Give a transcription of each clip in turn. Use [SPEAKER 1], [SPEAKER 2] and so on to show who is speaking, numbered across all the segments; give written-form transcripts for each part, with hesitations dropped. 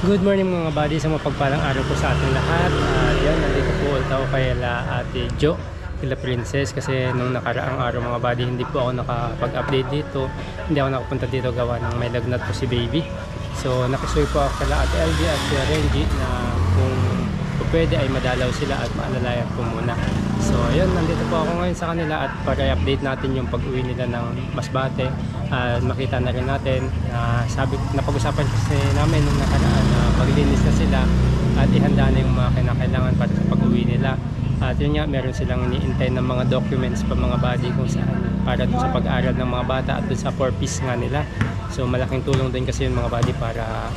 [SPEAKER 1] Good morning mga buddy, sa mapagpalang araw po sa ating lahat. Yan, nandito po ulit ako kay Ate Jo, kila Princess, kasi nung nakaraang araw mga buddy hindi po ako nakapag-update dito. Hindi ako nakapunta dito gawa ng may lagnat po si baby. So nakisuy po ako kala Ate LG at si Renji na kung pwede ay madalaw sila at maalalayan po muna. So ayun, nandito po ako ngayon sa kanila at para i-update natin yung pag-uwi nila ng Masbate. Makita na rin natin napag-usapan kasi namin nung nakaraan na maglinis na sila at ihanda na yung mga kinakailangan para sa pag-uwi nila. At yun nga, meron silang iniintay ng mga documents pa mga buddy kung saan para dun sa pag-aaral ng mga bata at dun sa purpose nga nila. So malaking tulong din kasi yung mga buddy para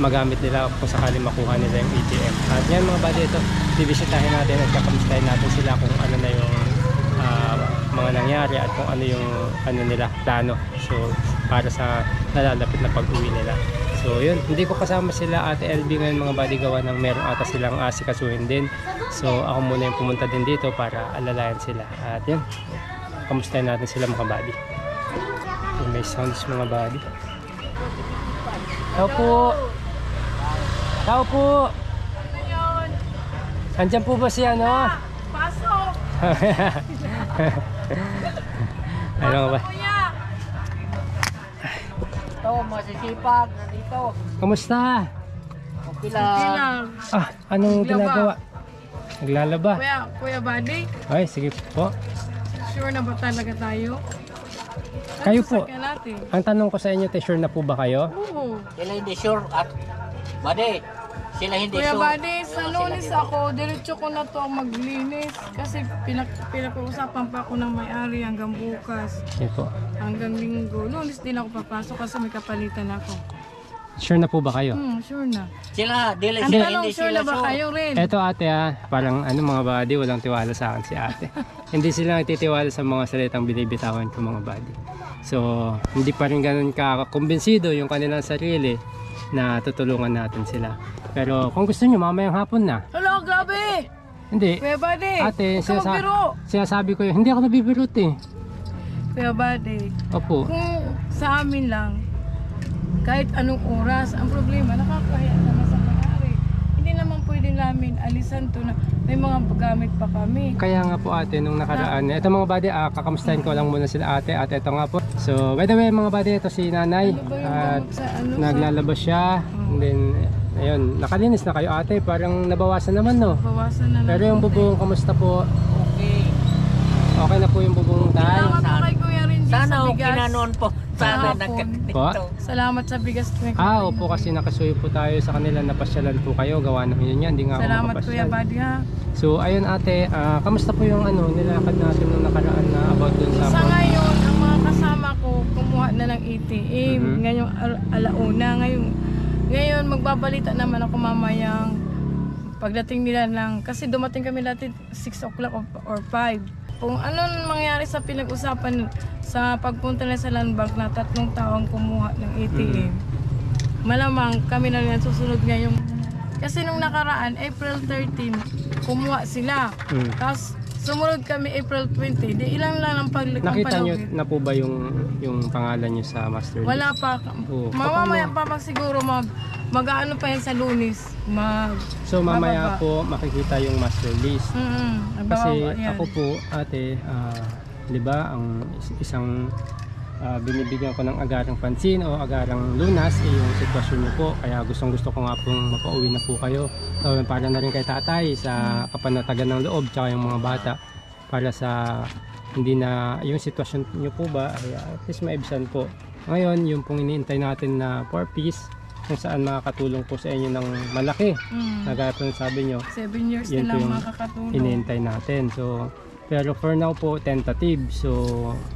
[SPEAKER 1] magamit nila kung sakali makuha nila yung ATM. At yan mga buddy, ito bibisitahin natin at kakamustahin natin sila kung ano na yung mga nangyari at kung ano yung nila plano. So para sa nalalapit na pag-uwi nila. So yun, hindi ko kasama sila Ate LB ngayon mga buddy gawa ng meron ata silang asikasuhin din. So ako muna yung pumunta din dito para alalayan sila. At yun, kamustahin natin sila mga buddy. So, may sounds mga buddy. Tao po! Tao po! Andyan po ba si ano?
[SPEAKER 2] Pasok!
[SPEAKER 1] Ano ba?
[SPEAKER 2] Ito, masisipag. Nandito.
[SPEAKER 1] Kamusta?
[SPEAKER 2] Okay lang.
[SPEAKER 1] Anong ginagawa? Naglalaba?
[SPEAKER 2] Kuya Buddy,
[SPEAKER 1] Ay, sige po.
[SPEAKER 2] sure na ba talaga tayo?
[SPEAKER 1] Kayo po.
[SPEAKER 2] Sasakyan natin?
[SPEAKER 1] Ang tanong ko sa inyo, sure na po ba kayo?
[SPEAKER 2] Oo.
[SPEAKER 3] Sila hindi sure at Bade, sila hindi
[SPEAKER 2] Kuya
[SPEAKER 3] sure.
[SPEAKER 2] Buddy, sa Lunes ako, diretso ko na to maglinis. Kasi pinag-uusapan pa ako ng may-ari hanggang bukas.
[SPEAKER 1] Sige po.
[SPEAKER 2] Hanggang linggo. Lunes din ako papasok kasi may kapalitan ako.
[SPEAKER 1] Sure na po ba kayo?
[SPEAKER 2] Sure na.
[SPEAKER 3] Sila, dili
[SPEAKER 2] Ang
[SPEAKER 3] sila
[SPEAKER 2] tanong,
[SPEAKER 3] hindi
[SPEAKER 2] sure
[SPEAKER 3] sila
[SPEAKER 2] na ba
[SPEAKER 3] sure.
[SPEAKER 2] kayo rin?
[SPEAKER 1] Eto ate parang mga buddy, walang tiwala sa akin si ate. Hindi sila nagtitiwala sa mga salitang binibitawan ko mga buddy. So, hindi pa rin ganun kakumbinsido yung kanilang sarili na tutulungan natin sila. Pero kung gusto nyo, mamayang hapon na.
[SPEAKER 2] Hello, grabe!
[SPEAKER 1] Hindi.
[SPEAKER 2] Kuya Buddy,
[SPEAKER 1] Ate,
[SPEAKER 2] huwag ka magbiro.
[SPEAKER 1] sinasabi ko yun. Hindi ako nabibirot eh.
[SPEAKER 2] Kuya Buddy,
[SPEAKER 1] Opo.
[SPEAKER 2] kung sa amin lang, kahit anong oras, ang problema, nakakahiya naman sa may-ari. Hindi naman pwede namin alisan to na may mga gamit pa kami.
[SPEAKER 1] Kaya nga po ate, nung nakaraan, ito mga buddy, kakamustahin ko lang muna sila ate at ito nga po. So, by the way mga buddy, ito si nanay.
[SPEAKER 2] Ano ba yung
[SPEAKER 1] At
[SPEAKER 2] gamot sa ano?
[SPEAKER 1] naglalabas siya. And then, ayun, nakalinis na kayo ate. Parang nabawasan naman no.
[SPEAKER 2] Bawasan na lang.
[SPEAKER 1] Pero yung bubong, kamusta po?
[SPEAKER 3] Okay.
[SPEAKER 1] Okay na po yung bubong tay?
[SPEAKER 2] Salamat po kay Kuya Renji sa
[SPEAKER 3] Sana
[SPEAKER 2] bigas.
[SPEAKER 3] okay na noon po. Sana
[SPEAKER 2] Kahapon.
[SPEAKER 3] nagkakito.
[SPEAKER 1] Po?
[SPEAKER 2] Salamat sa bigas.
[SPEAKER 1] Opo kasi nakasuyo po tayo sa kanila, napasyalan po kayo. Gawa namin yun yan, hindi nga ako
[SPEAKER 2] Salamat Kuya
[SPEAKER 1] makapasyal.
[SPEAKER 2] Buddy ha.
[SPEAKER 1] So ayun ate, kamusta po yung nilakad natin nung nakaraan na about dun sa...
[SPEAKER 2] Sa ngayon, ang mga kasama ko kumuha na ng ATM.
[SPEAKER 1] Mhm.
[SPEAKER 2] Ngayong alauna. Ngayon magbabalita naman ako mamayang pagdating nila kasi dumating kami dati 6 o'clock or 5. Kung anong mangyari sa pinag-usapan sa pagpunta na sa land bank na 3 taong kumuha ng ATM, malamang kami na rin susunod ngayon. Kasi nung nakaraan, April 13, kumuha sila. Tapos sumunod kami April 20, di ilang lang ang
[SPEAKER 1] Nakita nyo na po ba yung pangalan nyo sa master list?
[SPEAKER 2] Wala pa.
[SPEAKER 1] Oo.
[SPEAKER 2] Mamaya pa siguro mag-ano pa yan sa Lunes.
[SPEAKER 1] So mamaya
[SPEAKER 2] bababa.
[SPEAKER 1] po makikita yung master list. Kasi
[SPEAKER 2] Bababa yan.
[SPEAKER 1] ako po ate, di ba ang isang binibigyan ko ng agarang pansin o agarang lunas yung sitwasyon niyo po. Kaya gusto ko nga pong mapauwi na po kayo. So, para na rin kay tatay sa kapanatagan ng loob tsaka yung mga bata para sa hindi na yung sitwasyon niyo po ba ay at least maibsan po. Ngayon yung pong iniintay natin na 4 piece kung saan makakatulong po sa inyo ng malaki. Nagaya po sabi nyo,
[SPEAKER 2] 7 years
[SPEAKER 1] yun po
[SPEAKER 2] na lang
[SPEAKER 1] yung
[SPEAKER 2] makakatulong.
[SPEAKER 1] iniintay natin. So, pero for now po, tentative. So,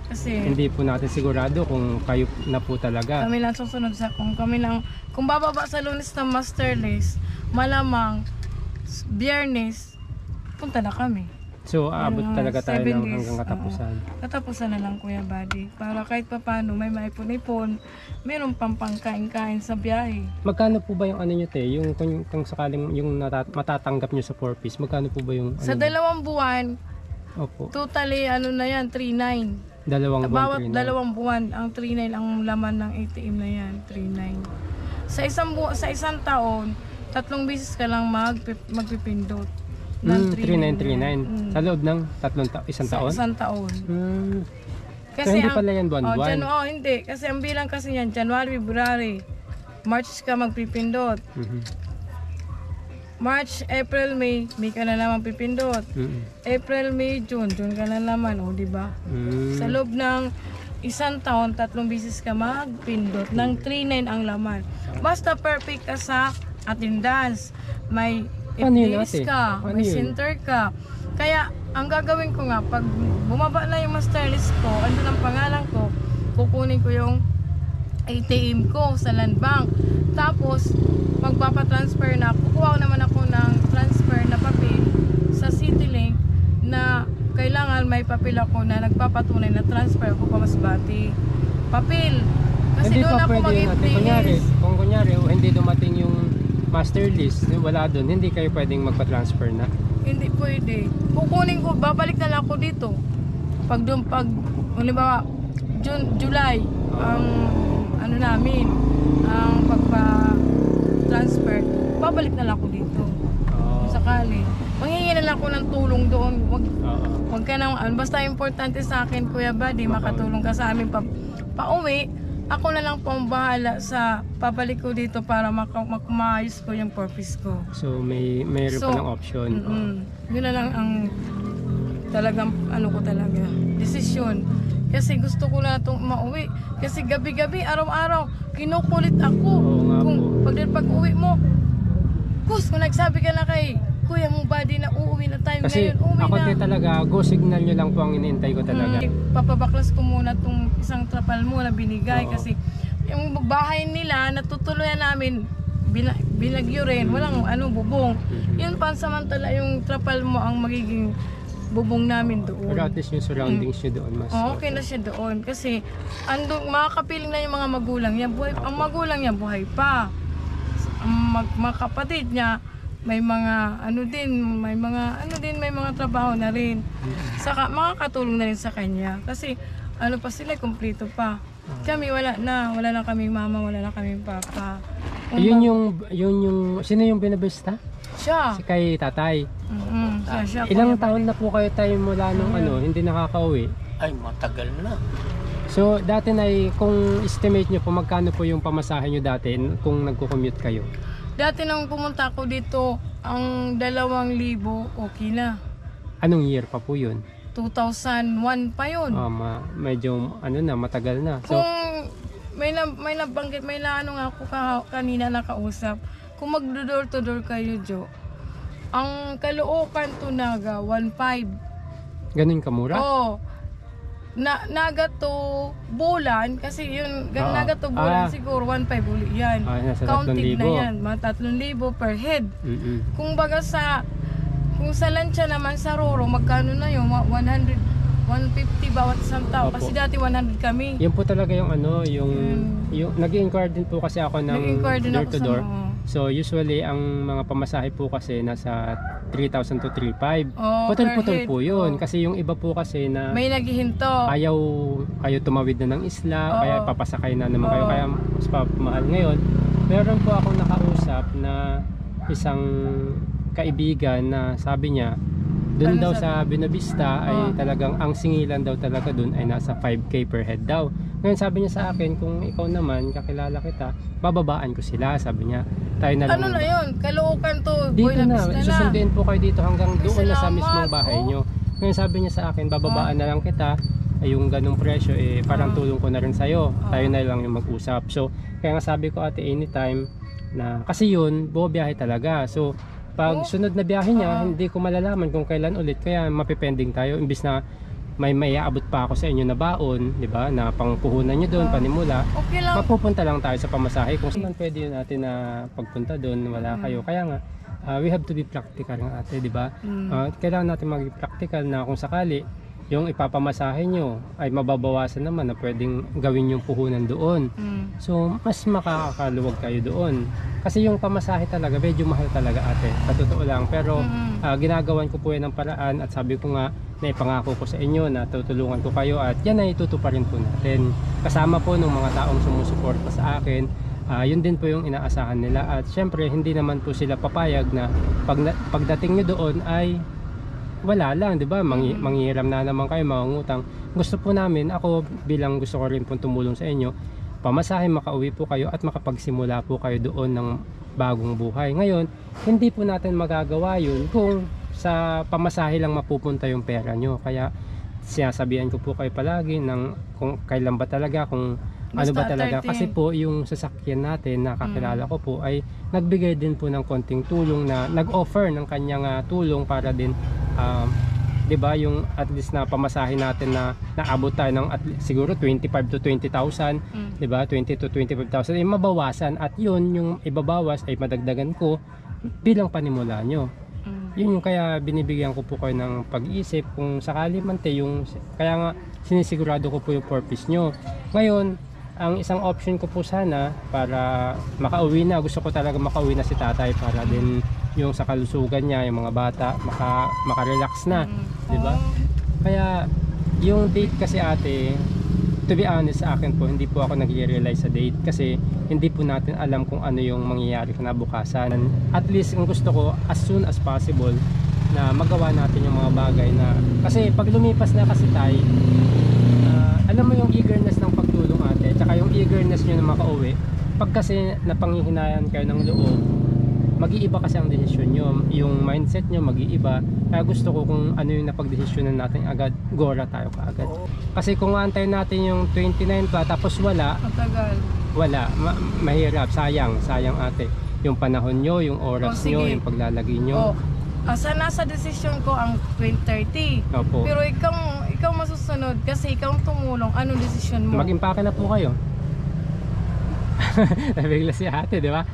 [SPEAKER 2] Kasi
[SPEAKER 1] hindi po natin sigurado kung kayo na po talaga.
[SPEAKER 2] kami lang susunod sa kung bababa sa Lunes na master list, malamang Biyernes punta na kami.
[SPEAKER 1] So, aabot
[SPEAKER 2] Mga
[SPEAKER 1] talaga tayo
[SPEAKER 2] 7
[SPEAKER 1] ng
[SPEAKER 2] days,
[SPEAKER 1] hanggang katapusan.
[SPEAKER 2] Katapusan na lang Kuya Buddy. Para kahit papano may maipon-ipon, meron pang pangkain-kain sa biyahe.
[SPEAKER 1] Magkano po ba yung ano nyo te? Yung kung sakaling yung matatanggap nyo sa 4 piece, magkano po ba yung
[SPEAKER 2] Sa 2 buwan,
[SPEAKER 1] Opo.
[SPEAKER 2] totally na yan, 3.9.
[SPEAKER 1] Dalawang buwan,
[SPEAKER 2] Bawat
[SPEAKER 1] 3 na.
[SPEAKER 2] 2 buwan, ang 3.9 ang laman ng ATM na yan, 3.9. sa isang taon, 3 beses ka lang magpipindot. Ng
[SPEAKER 1] 3939 sa loob ng isang
[SPEAKER 2] sa
[SPEAKER 1] taon?
[SPEAKER 2] isang taon.
[SPEAKER 1] So, hindi pala yan buwan-buwan?
[SPEAKER 2] Hindi. Kasi ang bilang kasi yan, January, February, March ka magpipindot. March, April, May ka na naman pipindot. April, May, June ka na naman, di ba? Sa loob ng isang taon, 3 beses ka magpindot. Ng 39 ang laman. Basta perfect ka sa attendance. May FDS ka, may center ka. Kaya, ang gagawin ko nga, pag bumaba na yung master list ko, andun ang pangalan ko, kukunin ko yung ATM ko sa Land Bank. Tapos, magpapatransfer na, kukuha naman ako ng transfer na papel sa CityLink na kailangan may papel ako na nagpapatunay na transfer ako pa Masbate. Papel. Kasi
[SPEAKER 1] hindi
[SPEAKER 2] doon
[SPEAKER 1] pa
[SPEAKER 2] ako
[SPEAKER 1] pwede
[SPEAKER 2] mag-FDS.
[SPEAKER 1] kung kunyari, hindi dumating yung master list, wala doon, hindi kayo pwedeng magpa-transfer na?
[SPEAKER 2] Hindi pwede. Kukunin ko, babalik na lang ako dito. Halimbawa, July, ang namin, ang pagpa-transfer, babalik na lang ako dito. Kung sakali. Manghingi na lang ako ng tulong doon. Wag ka nang, basta importante sa akin, Kuya Buddy, makatulong ka sa amin pauwi. Ako na lang po ang bahala sa pabalik ko dito para makumayos ko yung purpose ko.
[SPEAKER 1] So mayroon pa ng option.
[SPEAKER 2] Yun na lang ang talagang desisyon. Kasi gusto ko na itong mauwi. Kasi gabi-gabi, araw-araw, kinukulit ako. Pag uwi mo, kung nagsabi ka na kay Kuya mong Buddy na uuwi na tayo
[SPEAKER 1] kasi
[SPEAKER 2] ngayon, uwi
[SPEAKER 1] ako
[SPEAKER 2] na.
[SPEAKER 1] talaga, go signal nyo lang po ang iniintay ko talaga.
[SPEAKER 2] Papabaklas ko muna itong isang trapal mo na binigay kasi yung bahay nila natutuluyan namin binagyo rin, walang bubong. Yun pansamantala yung trapal mo ang magiging bubong namin doon.
[SPEAKER 1] Pero at least yung surroundings nyo doon mas
[SPEAKER 2] okay na siya doon kasi makakapiling na yung mga magulang niya, ang magulang niya buhay pa. Ang mga kapatid niya may mga may mga trabaho na rin. Saka makakatulong na rin sa kanya kasi pa sila, kumpleto pa. Kami wala na kaming mama, wala na kaming papa.
[SPEAKER 1] Yun yung sino yung binabesta?
[SPEAKER 2] Siya.
[SPEAKER 1] Si kay tatay.
[SPEAKER 2] Siya.
[SPEAKER 1] Ilang taon na po kayo tayo mula nung hindi nakakauwi?
[SPEAKER 3] Ay, matagal na.
[SPEAKER 1] So dati kung estimate nyo po magkano po yung pamasahe nyo dati kung nagko-commute kayo?
[SPEAKER 2] Dati nang pumunta ako dito, ang 2,000 okay na.
[SPEAKER 1] Anong year pa po yun?
[SPEAKER 2] 2001 pa yun.
[SPEAKER 1] Medyo matagal na. So,
[SPEAKER 2] kung may nabanggit, nga ako kanina nakausap, kung mag-door to door kayo, Jo, ang Caloocan to Naga, 1,500.
[SPEAKER 1] ganun kamura?
[SPEAKER 2] Oo. Naga to Bulan, kasi yun, Naga to Bulan siguro 1,500 uli yan.
[SPEAKER 1] Nasa
[SPEAKER 2] Counting
[SPEAKER 1] 3,000.
[SPEAKER 2] na yan, mga 3,000 per head. Kung baga kung sa lansya naman sa Roro, magkano na yun? 100, 150 bawat isang tao.
[SPEAKER 1] Opo.
[SPEAKER 2] Kasi dati 100 kami.
[SPEAKER 1] Yan po talaga yung yung nag-inquire din po kasi ako ng door to door. So usually ang mga pamasahe po kasi nasa 3,000 to 3,500. Putol-putol po yun. Kasi yung iba po kasi na
[SPEAKER 2] may naghihinto.
[SPEAKER 1] ayaw tumawid na ng isla, kaya papasakay na naman kayo, kaya mas mahal ngayon. Meron po akong nakausap na isang kaibigan na sabi niya doon daw sa Binavista ay talagang ang singilan daw talaga doon ay nasa 5K per head daw. Ngayon sabi niya sa akin, kung ikaw naman kakilala kita, bababaan ko sila, sabi niya. Tayo na lang.
[SPEAKER 2] Na yun? Caloocan to
[SPEAKER 1] dito na,
[SPEAKER 2] Buenavista na.
[SPEAKER 1] susunduin po kayo dito hanggang doon na sa
[SPEAKER 2] Salamat.
[SPEAKER 1] mismong bahay nyo. Ngayon sabi niya sa akin, bababaan na lang kita, ay yung ganung presyo parang tulong ko na rin sa'yo, tayo na lang yung mag-usap. So kaya nga sabi ko ate, anytime na, kasi yun buo-biyahe talaga. So pag sunod na biyahe niya, hindi ko malalaman kung kailan ulit, kaya mapipending tayo imbis na may aabot pa ako sa inyo na baon, di ba, na pangpuhunan nyo doon, panimula.
[SPEAKER 2] Okay lang.
[SPEAKER 1] Mapupunta lang tayo sa pamasahe. Kung saan pwede yun natin na pagpunta doon, wala kayo. Kaya nga, we have to be practical nga ate, di ba? Kailangan natin maging practical na kung sakali yung ipapamasahe nyo ay mababawasan naman na pwedeng gawin yung puhunan doon. So mas makakaluwag kayo doon. Kasi yung pamasahe talaga medyo mahal talaga ate, sa totoo lang. Pero ginagawan ko po yan ng paraan at sabi ko nga na ipangako ko sa inyo na tutulungan ko kayo at yan ay tutuparin po natin. Kasama po ng mga taong sumusuporta sa akin Yun din po yung inaasahan nila, at syempre hindi naman po sila papayag na pagdating nyo doon ay wala lang, di ba? Manghihiram na naman kayo, mangungutang. Gusto po namin, ako bilang gusto ko rin po tumulong sa inyo, pamasahe, makauwi po kayo at makapagsimula po kayo doon ng bagong buhay. Ngayon, hindi po natin magagawa yun kung sa pamasahe lang mapupunta yung pera nyo. Kaya sinasabihan ko po kayo palagi ng kung kailan ba talaga, kung ano ba
[SPEAKER 2] Basta
[SPEAKER 1] talaga.
[SPEAKER 2] 30.
[SPEAKER 1] Kasi po yung sasakyan natin, nakakilala ko po, ay nagbigay din po ng konting tulong, na nag-offer ng kanyang tulong para din 'di ba, yung at least na pamasahe natin na naabot tayo ng siguro 25 to 20,000, 'di ba? 20 to 25,000 ay mabawasan, at yun yung ibabawas ay madagdagan ko bilang panimula nyo. Yun yung kaya binibigyan ko po kayo ng pag-iisip kung sakali man yung kaya nga sinisigurado ko po yung purpose nyo. Ngayon, ang isang option ko po sana para makauwi na, gusto ko talaga makauwi na si tatay para din yung sa kalusugan niya, yung mga bata makarelax na, di ba? Kaya yung date kasi ate, to be honest sa akin po, hindi po ako nag-realize sa date kasi hindi po natin alam kung ano yung mangyayari kinabukasan. At least ang gusto ko as soon as possible na magawa natin yung mga bagay na, kasi pag lumipas na kasi tayo, alam mo yung eagerness ng pagtulong ate, tsaka yung eagerness nyo na makauwi, pag kasi napanghihinayan kayo ng loob, mag-iiba kasi ang desisyon nyo, yung mindset nyo mag-iiba. Kaya gusto ko kung ano yung napagdesisyonan natin agad, gora tayo kaagad. Kasi kung antayin natin yung 29 pa tapos wala,
[SPEAKER 2] Matagal.
[SPEAKER 1] Mahirap, sayang ate, yung panahon nyo, yung oras nyo,
[SPEAKER 2] sige.
[SPEAKER 1] yung paglalagay nyo.
[SPEAKER 2] Asa nasa desisyon ko ang 2030.
[SPEAKER 1] Opo.
[SPEAKER 2] Pero ikaw masusunod kasi ikaw ang tumulong. Anong desisyon mo?
[SPEAKER 1] Mag-impake na po kayo. Nabigla si ate, di ba?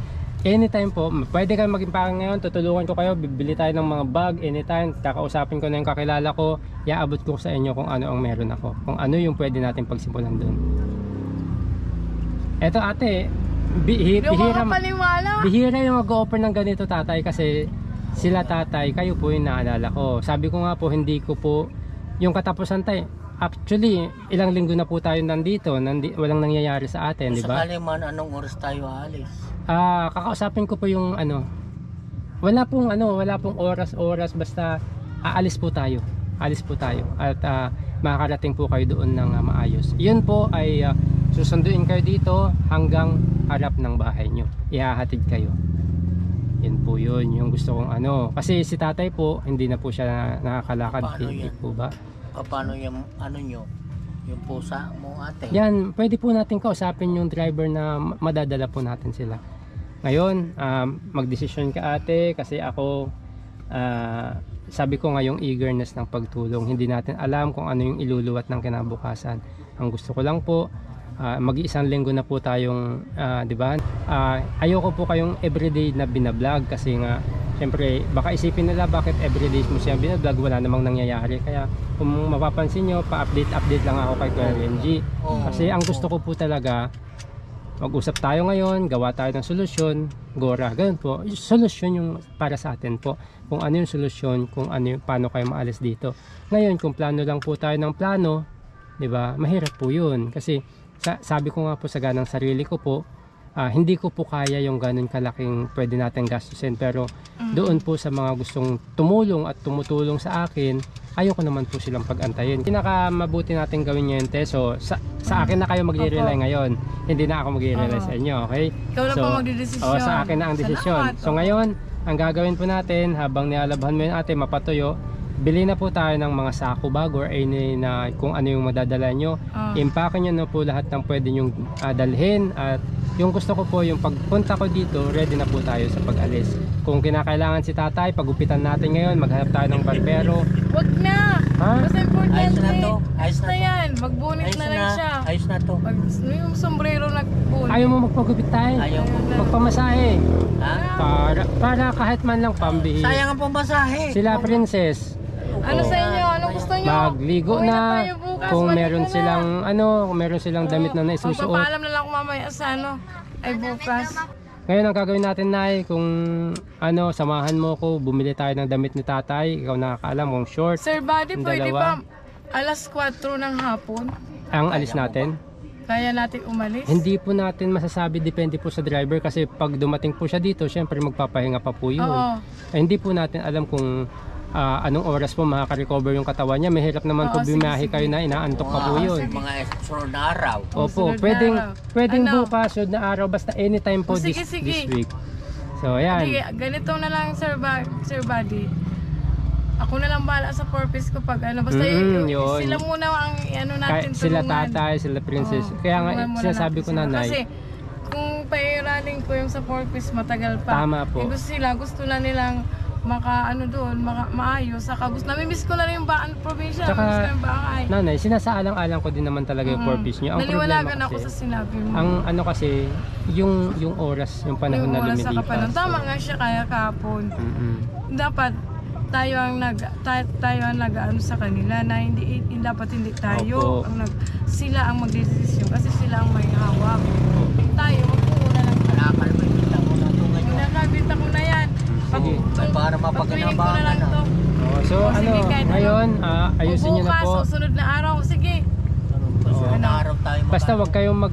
[SPEAKER 1] Anytime po, pwede kayo mag-impake ngayon, tutulungan ko kayo, bibili tayo ng mga bag anytime, kakausapin ko na yung kakilala ko, iaabot ko sa inyo kung ano ang meron ako, kung ano yung pwede natin pagsimulan doon. Eto ate, bihira yung mag-offer ng ganito tatay, kasi sila tatay, kayo po yung naalala ko. Sabi ko nga po, hindi ko po yung katapusan tayo. Actually, ilang linggo na po tayo nandito, walang nangyayari sa atin, di ba?
[SPEAKER 3] Sakali man, anong oras tayo aalis?
[SPEAKER 1] Kakausapin ko po yung wala pong oras, basta aalis po tayo at makakarating po kayo doon ng maayos. Yun po ay susunduin kayo dito hanggang harap ng bahay nyo, ihahatid kayo. Yun po yun yung gusto kong kasi si tatay po hindi na po siya nakakalakad.
[SPEAKER 3] Paano
[SPEAKER 1] Hindi
[SPEAKER 3] yan?
[SPEAKER 1] po ba?
[SPEAKER 3] Paano yung nyo? Yung pusa mo ate?
[SPEAKER 1] Yan, pwede po natin kausapin yung driver na madadala po natin sila. Ngayon, magdesisyon ka ate, kasi ako, sabi ko nga yung eagerness ng pagtulong, hindi natin alam kung ano yung iluluwat ng kinabukasan. Ang gusto ko lang po, mag-iisang linggo na po tayong, di ba? Ayoko po kayong everyday na binablog, kasi nga, siyempre, baka isipin nila bakit everyday mo siya binablog, wala namang nangyayari. Kaya kung mapapansin nyo, pa-update lang ako kay Kuya Renji. Kasi ang gusto ko po talaga, mag-usap tayo ngayon, gawa tayo ng solusyon, gora, ganun po. Solusyon yung para sa atin po. Kung ano yung solusyon, kung ano yung, paano kayo maalis dito. Ngayon, kung plano lang po tayo ng plano, di ba, mahirap po yun. Kasi sabi ko nga po sa ganang sarili ko po, hindi ko po kaya yung ganun kalaking pwede natin gastusin, pero doon po sa mga gustong tumulong at tumutulong sa akin, ayoko naman po silang pag-antayin. Pinakamabuti natin gawin ngayon, so sa akin na kayo magre-rely ngayon, hindi na ako magre-rely sa inyo, okay?
[SPEAKER 2] Ikaw na po magdidesisyon.
[SPEAKER 1] Sa akin na ang desisyon. So ngayon, ang gagawin po natin, habang nilalabhan mo yun ate, mapatuyo, bili na po tayo ng mga sako bag or any na kung ano yung madadala nyo. Impake nyo na po lahat ng pwede nyong dalhin, at yung gusto ko po, yung pagpunta ko dito, ready na po tayo sa pag-alis. Kung kinakailangan si tatay, pagupitan natin ngayon, maghanap tayo ng barbero.
[SPEAKER 2] Wag na! Basta importante.
[SPEAKER 3] Ayos na to. Ayos na to.
[SPEAKER 2] Yan, magbunit na lang siya.
[SPEAKER 3] Ayos na to.
[SPEAKER 2] Yung sombrero nagbunit.
[SPEAKER 1] Ayaw mo magpagupit tayo?
[SPEAKER 3] Ayaw ko.
[SPEAKER 1] Magpamasahe.
[SPEAKER 3] Ha?
[SPEAKER 1] Para kahit man lang pambihi.
[SPEAKER 3] Sayang ang pambasahe.
[SPEAKER 1] Sila princess.
[SPEAKER 2] Ano sa inyo? Anong gusto nyo?
[SPEAKER 1] Magligo
[SPEAKER 2] Uwi
[SPEAKER 1] na.
[SPEAKER 2] tayo bukas,
[SPEAKER 1] Kung
[SPEAKER 2] maligo
[SPEAKER 1] meron
[SPEAKER 2] na.
[SPEAKER 1] silang damit na naisusuot.
[SPEAKER 2] Magpapaalam na lang ako mamaya sa ay bukas.
[SPEAKER 1] Ngayon ang gagawin natin, Nay, kung samahan mo ko, bumili tayo ng damit ni tatay. Ikaw nakakaalam kung short.
[SPEAKER 2] Sir Buddy,
[SPEAKER 1] Yung
[SPEAKER 2] pwede
[SPEAKER 1] dalawa.
[SPEAKER 2] ba alas 4 ng hapon?
[SPEAKER 1] Ang alis natin.
[SPEAKER 2] Kaya natin umalis?
[SPEAKER 1] Hindi po natin masasabi, depende po sa driver kasi pag dumating po siya dito, syempre magpapahinga pa po yun.
[SPEAKER 2] Oo.
[SPEAKER 1] Hindi po natin alam kung anong oras po makaka-recover yung katawan niya. Mahirap naman po
[SPEAKER 2] Oo, sige,
[SPEAKER 1] bimahe
[SPEAKER 2] sige.
[SPEAKER 1] kayo na inaantok pa po yun.
[SPEAKER 3] Mga sunod na araw.
[SPEAKER 1] Opo,
[SPEAKER 2] Sunod na
[SPEAKER 1] pwedeng
[SPEAKER 2] araw. Ano?
[SPEAKER 1] bukas, sunod na araw, basta anytime po
[SPEAKER 2] Sige,
[SPEAKER 1] this
[SPEAKER 2] sige.
[SPEAKER 1] week. So, ayan.
[SPEAKER 2] Hindi, ganito na lang, Sir Buddy. Ako na lang bahala sa purpose ko pag ano. Basta
[SPEAKER 1] Yun.
[SPEAKER 2] sila muna ang ano natin
[SPEAKER 1] Sila
[SPEAKER 2] tulungan.
[SPEAKER 1] tatay, sila princess.
[SPEAKER 2] Oo,
[SPEAKER 1] Kaya nga,
[SPEAKER 2] tulungan muna
[SPEAKER 1] sinasabi
[SPEAKER 2] natin
[SPEAKER 1] ko
[SPEAKER 2] sila.
[SPEAKER 1] nanay,
[SPEAKER 2] Kasi kung pairaling ko yung sa purpose, matagal pa.
[SPEAKER 1] Tama po.
[SPEAKER 2] Gusto na nilang maayos. Saka namimiss ko na rin yung probinsya.
[SPEAKER 1] Tsaka,
[SPEAKER 2] Namimiss ko yung bahay.
[SPEAKER 1] nanay, sinasaalang-alang ko din naman talaga yung purpose niyo. Ang
[SPEAKER 2] Naliwanagan
[SPEAKER 1] problema
[SPEAKER 2] ako
[SPEAKER 1] kasi,
[SPEAKER 2] sa sinabi mo.
[SPEAKER 1] ang ano kasi, yung oras, yung panahon na
[SPEAKER 2] Yung oras sa
[SPEAKER 1] lumilipas.
[SPEAKER 2] kapanan. Tama nga siya kaya kahapon. Dapat tayo ang nag-ano sa kanila na hindi dapat hindi tayo
[SPEAKER 1] Opo.
[SPEAKER 2] sila ang magdedesisyon kasi sila ang may hawak. Tayo magpuuna lang.
[SPEAKER 3] Kalakal mo yung tao na ito ngayon.
[SPEAKER 2] Nakabita ko na yan.
[SPEAKER 1] Sige.
[SPEAKER 3] Para
[SPEAKER 2] Pagpiling ko na
[SPEAKER 3] mapaganabangan
[SPEAKER 2] lang
[SPEAKER 3] na.
[SPEAKER 2] to.
[SPEAKER 1] So,
[SPEAKER 2] O,
[SPEAKER 1] ano,
[SPEAKER 2] sige, kahit
[SPEAKER 1] ngayon, ayusin niyo na
[SPEAKER 2] bukas,
[SPEAKER 1] po.
[SPEAKER 2] susunod na araw, sige.
[SPEAKER 3] Sunod na araw tayo
[SPEAKER 1] Basta wag kayong wag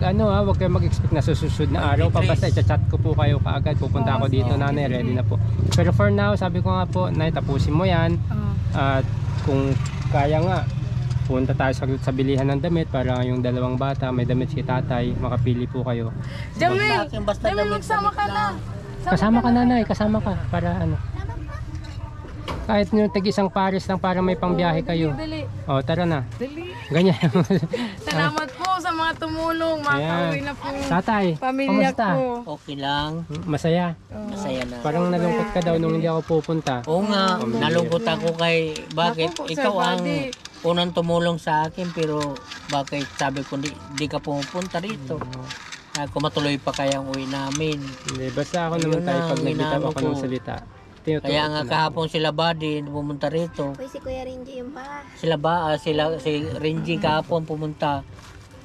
[SPEAKER 1] kayong mag-expect na susunod na araw pa. Basta i-chat ko po kayo kaagad. Pupunta ako dito, nanay, ready na po. Pero for now, sabi ko nga po, nay, tapusin mo yan. At kung kaya nga, punta tayo sa bilihan ng damit para yung dalawang bata, may damit si tatay, makapili po kayo.
[SPEAKER 2] Jamil,
[SPEAKER 3] Basta damit
[SPEAKER 2] magsama ka na.
[SPEAKER 1] Kasama ka nanay, kasama ka para ano. Kahit yung tag-isang pares lang para may pangbiyahe kayo.
[SPEAKER 2] Dali,
[SPEAKER 1] O, tara na.
[SPEAKER 2] dali.
[SPEAKER 1] Ganyan.
[SPEAKER 2] Salamat po sa mga tumulong. Makauwi na po
[SPEAKER 1] Tatay,
[SPEAKER 2] pamilya
[SPEAKER 1] kamusta?
[SPEAKER 2] ko.
[SPEAKER 3] Okay lang.
[SPEAKER 1] Masaya.
[SPEAKER 3] Masaya na.
[SPEAKER 1] Parang nalungkot ka daw nung hindi ako pupunta.
[SPEAKER 3] Oo nga, nalungkot ako kay bakit
[SPEAKER 2] Naku po, Sir
[SPEAKER 3] ikaw ang
[SPEAKER 2] Buddy.
[SPEAKER 3] unang tumulong sa akin pero bakit sabi ko di ka pumupunta rito. Kung matuloy pa kaya ang uwi namin.
[SPEAKER 1] Hindi, basta ako
[SPEAKER 3] Ayun
[SPEAKER 1] naman tayo
[SPEAKER 3] na,
[SPEAKER 1] pag nagbitaw
[SPEAKER 3] inaano
[SPEAKER 1] ako
[SPEAKER 3] ko.
[SPEAKER 1] ng salita. Tinutuwa
[SPEAKER 3] Kaya
[SPEAKER 1] ko
[SPEAKER 3] nga
[SPEAKER 1] na.
[SPEAKER 3] kahapon sila Buddy pumunta rito.
[SPEAKER 4] Uy, si Kuya Renji yung pa.
[SPEAKER 3] Si Renji kahapon pumunta.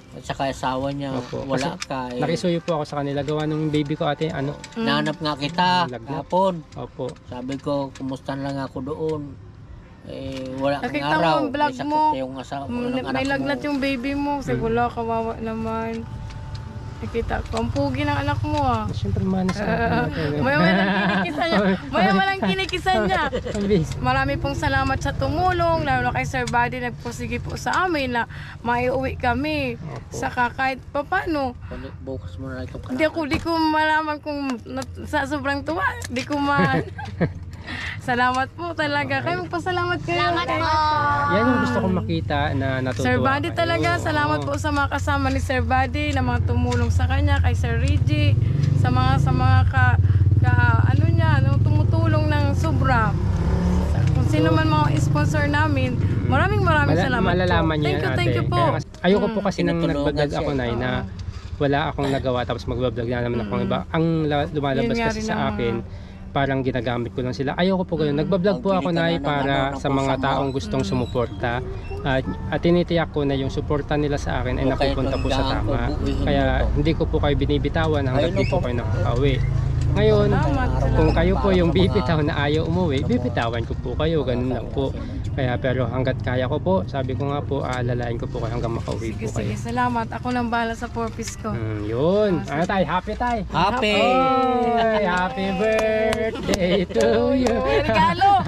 [SPEAKER 3] At saka asawa niya,
[SPEAKER 1] Opo.
[SPEAKER 3] wala
[SPEAKER 1] Kasi
[SPEAKER 3] ka.
[SPEAKER 1] Nakisuyo po ako sa kanila. Gawa nung baby ko ate, ano?
[SPEAKER 3] Nanap nga kita
[SPEAKER 1] Lagnat.
[SPEAKER 3] kahapon.
[SPEAKER 1] Opo.
[SPEAKER 3] Sabi ko, kumusta lang ako doon. Wala kang
[SPEAKER 2] Nakita
[SPEAKER 3] araw.
[SPEAKER 2] mo ang vlog
[SPEAKER 3] May sakit
[SPEAKER 2] mo.
[SPEAKER 3] yung asawa ng
[SPEAKER 2] May
[SPEAKER 3] anak
[SPEAKER 2] lagnat
[SPEAKER 3] mo.
[SPEAKER 2] yung baby mo. Kasi wala, kawawa naman. Nakita ko, ang pugi ng anak mo ah.
[SPEAKER 1] Siyempre manas sa akin.
[SPEAKER 2] Maya lang kinikisan niya. Marami pong salamat sa tumulong, lalo na kay Sir Buddy nagpursige po sa amin na maiuwi kami. Saka kahit papano,
[SPEAKER 3] Bukas mo na ito.
[SPEAKER 2] di ko malaman kung sa sobrang tuwa, di ko Salamat po talaga. Kayo magpasalamat kayo. Salamat po.
[SPEAKER 1] Yan yung gusto kong makita na natutuwa
[SPEAKER 2] Sir Buddy
[SPEAKER 1] kayo.
[SPEAKER 2] talaga, salamat
[SPEAKER 1] Oo.
[SPEAKER 2] po sa mga kasama ni Sir Buddy na mga tumulong sa kanya, kay Sir Reggie, sa mga tumutulong ng sobra. Kung sino man mga sponsor namin, maraming salamat
[SPEAKER 1] Malalaman
[SPEAKER 2] po.
[SPEAKER 1] niyo yan,
[SPEAKER 2] Thank you
[SPEAKER 1] ate.
[SPEAKER 2] po.
[SPEAKER 1] Kaya ayoko po kasi nang
[SPEAKER 3] Tinutulungan
[SPEAKER 1] nagbablog
[SPEAKER 3] siya.
[SPEAKER 1] ako na wala akong nagawa tapos magbablog na naman akong iba. Ang lumalabas
[SPEAKER 2] Yun nga
[SPEAKER 1] kasi
[SPEAKER 2] rin
[SPEAKER 1] sa
[SPEAKER 2] ang
[SPEAKER 1] akin, parang ginagamit ko lang sila. Ayoko po ganun. Nagbablog po ako na para sa mga taong gustong sumuporta. At tinitiyak ko na yung suporta nila sa akin ay napupunta po sa tama. Kaya hindi ko po kayo binibitawan hanggat di po kayo nakakauwi. Ngayon, kung kayo po yung bibitaw na ayaw umuwi, bibitawan ko po kayo. Ganun lang po. Pero hanggat kaya ko po, sabi ko nga po, aalalain ko po kayo hanggang makauwi
[SPEAKER 2] Sige,
[SPEAKER 1] po kayo.
[SPEAKER 2] salamat. Ako nang bahala sa purpose ko.
[SPEAKER 1] Yun. Ano tayo? Happy tayo?
[SPEAKER 3] Happy!
[SPEAKER 1] Oy, happy birthday to you.
[SPEAKER 2] Regalo!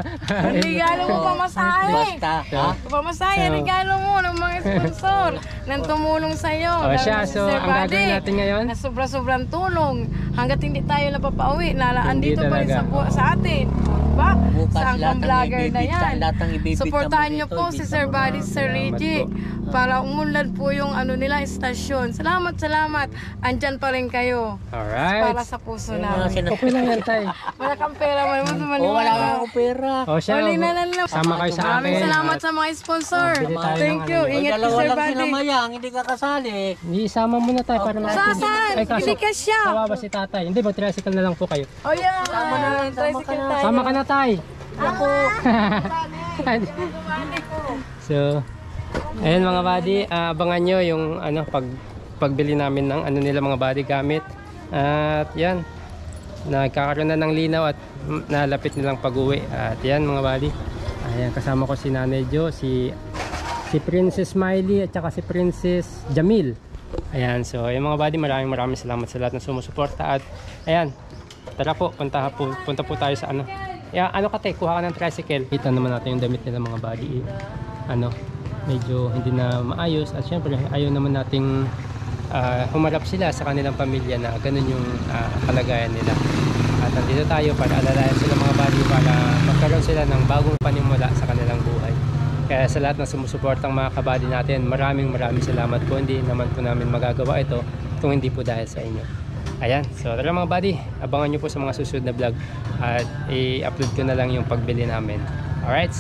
[SPEAKER 2] Regalo mo pamasahe!
[SPEAKER 3] Basta, ha?
[SPEAKER 2] Pamasahe, regalo mo ng mga sponsor nang tumulong sa'yo.
[SPEAKER 1] O siya,
[SPEAKER 2] Lalo si
[SPEAKER 1] so
[SPEAKER 2] Sir
[SPEAKER 1] ang
[SPEAKER 2] Buddy,
[SPEAKER 1] gagawin natin ngayon,
[SPEAKER 2] na sobra-sobrang tulong. Hanggat hindi tayo napapauwi,
[SPEAKER 1] Hindi
[SPEAKER 2] andito pa rin
[SPEAKER 1] talaga.
[SPEAKER 2] sa atin. Diba?
[SPEAKER 3] Bukas
[SPEAKER 2] Sa
[SPEAKER 3] lahat
[SPEAKER 2] ang
[SPEAKER 3] ng
[SPEAKER 2] vlogger na
[SPEAKER 3] ibibita,
[SPEAKER 2] yan.
[SPEAKER 3] lahat ng ibibita
[SPEAKER 2] Suportahan
[SPEAKER 3] mo
[SPEAKER 2] niyo
[SPEAKER 3] dito,
[SPEAKER 2] po si
[SPEAKER 3] ibibita
[SPEAKER 2] Sir
[SPEAKER 3] mo
[SPEAKER 2] Buddy,
[SPEAKER 3] na.
[SPEAKER 2] Sir Reggie. Para umunlad po yung nila, estasyon. Salamat. Andyan pa rin kayo.
[SPEAKER 1] alright.
[SPEAKER 2] Para sa puso
[SPEAKER 3] Yung mga
[SPEAKER 2] namin.
[SPEAKER 1] Okay lang yan tayo.
[SPEAKER 2] Wala kang pera, wala mo
[SPEAKER 3] Oh, wala
[SPEAKER 2] maniwala.
[SPEAKER 3] akong pera.
[SPEAKER 1] O siya,
[SPEAKER 2] Huli na lang.
[SPEAKER 1] sama kayo sa akin.
[SPEAKER 2] Maraming salamat sa mga sponsor.
[SPEAKER 1] Bili tayo
[SPEAKER 2] Thank
[SPEAKER 1] ng
[SPEAKER 2] you.
[SPEAKER 1] ano.
[SPEAKER 2] Ingat ka,
[SPEAKER 3] Dalawa
[SPEAKER 2] Sir
[SPEAKER 3] lang sila
[SPEAKER 2] Buddy.
[SPEAKER 3] mayang, hindi ka kasali.
[SPEAKER 1] Isama muna tayo para
[SPEAKER 2] Saan? Hindi ka siya.
[SPEAKER 1] kawawa si tatay. Hindi, mag-tricycle na lang po kayo.
[SPEAKER 2] Oh yeah. Tricycle tayo.
[SPEAKER 1] Sama ka na tay.
[SPEAKER 2] Ako.
[SPEAKER 1] So, ayun mga buddy, abangan nyo yung pagbili namin ng nila mga body gamit. At yan, nagkakaroon na ng linaw at nalapit nilang pag-uwi. At yan mga buddy, ayan, kasama ko si Nanay Jo, si Princess Smiley at saka si Princess Jamil. Ayan, so yung mga buddy, maraming salamat sa lahat ng sumusuporta. At ayan, tara po, punta po tayo sa ano. Ano ka te, kuha ka ng tricycle. Kita naman natin yung damit nila mga buddy. Ano, medyo hindi na maayos. At syempre, ayaw naman nating humarap sila sa kanilang pamilya na ganun yung kalagayan nila. At nandito tayo para alalayan sila mga buddy, para magkaroon sila ng bagong panimula sa kanilang buhay. Kaya sa lahat ng sumusuportang mga kabady natin, maraming salamat po. Hindi naman po namin magagawa ito kung hindi po dahil sa inyo. Ayan, so tara mga buddy, abangan nyo po sa mga susunod na vlog at i-upload ko na lang yung pagbili namin. Alright?